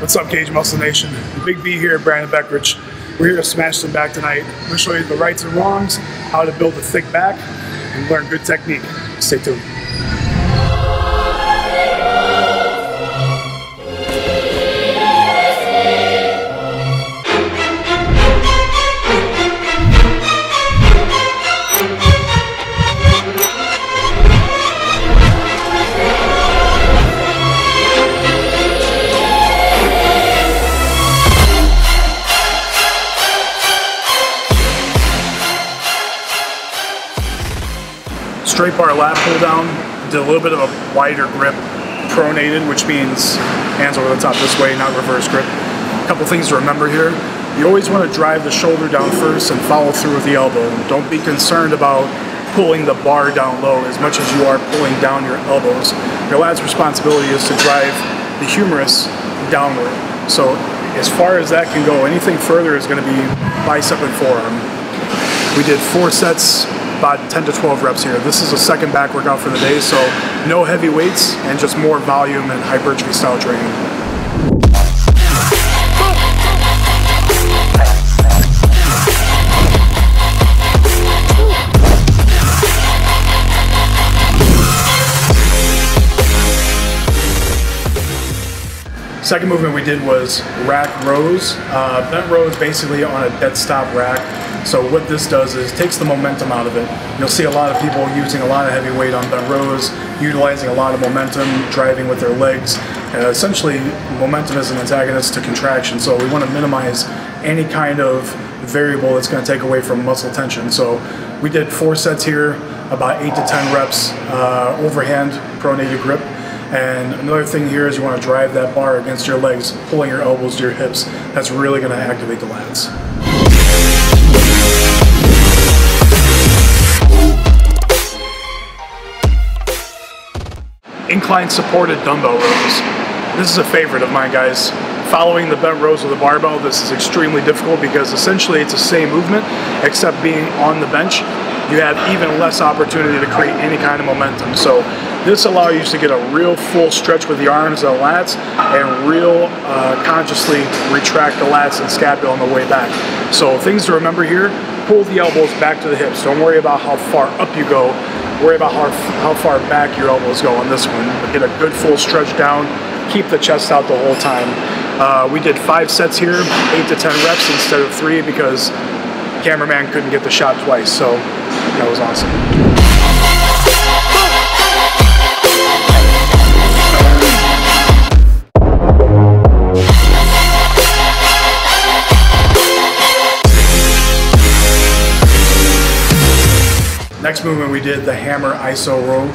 What's up, Cage Muscle Nation? Big B here, Brandon Beckrich. We're here to smash some back tonight. I'm going to show you the rights and wrongs, how to build a thick back, and learn good technique. Stay tuned. Straight bar lat pull down, did a little bit of a wider grip, pronated, which means hands over the top this way, not reverse grip. A couple things to remember here. You always want to drive the shoulder down first and follow through with the elbow. Don't be concerned about pulling the bar down low as much as you are pulling down your elbows. Your lat's responsibility is to drive the humerus downward. So as far as that can go, anything further is going to be bicep and forearm. We did 4 sets, about 10 to 12 reps here. This is a second back workout for the day, so no heavy weights and just more volume and hypertrophy style training. Second movement we did was rack rows. Bent rows basically on a dead stop rack. So what this does is takes the momentum out of it. You'll see a lot of people using a lot of heavy weight on bent rows, utilizing a lot of momentum, driving with their legs. Essentially, momentum is an antagonist to contraction, so we want to minimize any kind of variable that's going to take away from muscle tension. So we did 4 sets here, about 8 to 10 reps, overhand pronated grip. And another thing here is you want to drive that bar against your legs, pulling your elbows to your hips. That's really going to activate the lats. Incline supported dumbbell rows. This is a favorite of mine, guys. Following the bent rows with a barbell, this is extremely difficult because essentially it's the same movement, except being on the bench, you have even less opportunity to create any kind of momentum. So this allows you to get a real full stretch with the arms and the lats and real consciously retract the lats and scapula on the way back. So things to remember here, pull the elbows back to the hips. Don't worry about how far up you go. Worry about how far back your elbows go on this one. But get a good full stretch down, keep the chest out the whole time. We did 5 sets here, 8 to 10 reps instead of 3 because cameraman couldn't get the shot twice, so that was awesome. Next movement we did the hammer iso row.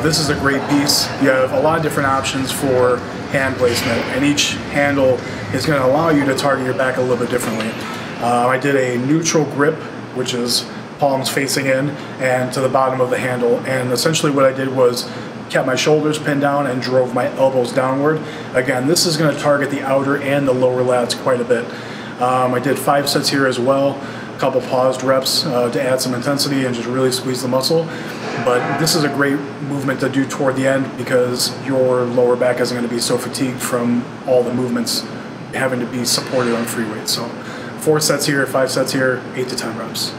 This is a great piece. You have a lot of different options for hand placement, and each handle is going to allow you to target your back a little bit differently. I did a neutral grip, which is palms facing in and to the bottom of the handle, and essentially what I did was kept my shoulders pinned down and drove my elbows downward. Again, this is going to target the outer and the lower lats quite a bit. I did 5 sets here as well. Couple paused reps to add some intensity and just really squeeze the muscle. But this is a great movement to do toward the end because your lower back isn't going to be so fatigued from all the movements having to be supported on free weight. So 4 sets here, 5 sets here, 8 to 10 reps.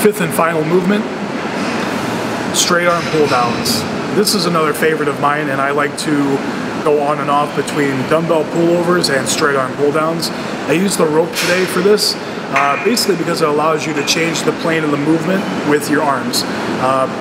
Fifth and final movement, straight arm pull downs. This is another favorite of mine, and I like to go on and off between dumbbell pullovers and straight arm pull downs. I use the rope today for this, basically because it allows you to change the plane of the movement with your arms.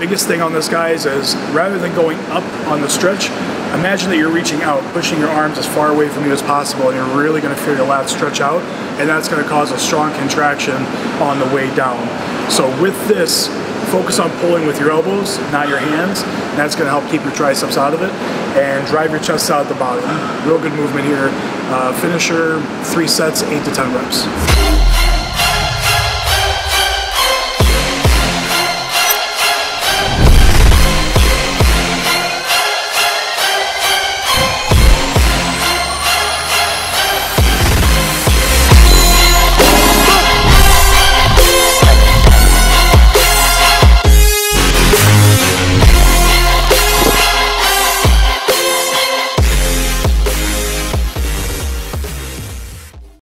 Biggest thing on this, guys, is rather than going up on the stretch, imagine that you're reaching out, pushing your arms as far away from you as possible, and you're really going to feel your lats stretch out, and that's going to cause a strong contraction on the way down. So with this, focus on pulling with your elbows, not your hands. That's going to help keep your triceps out of it and drive your chest out at the bottom. Real good movement here. Finisher, 3 sets, 8 to 10 reps.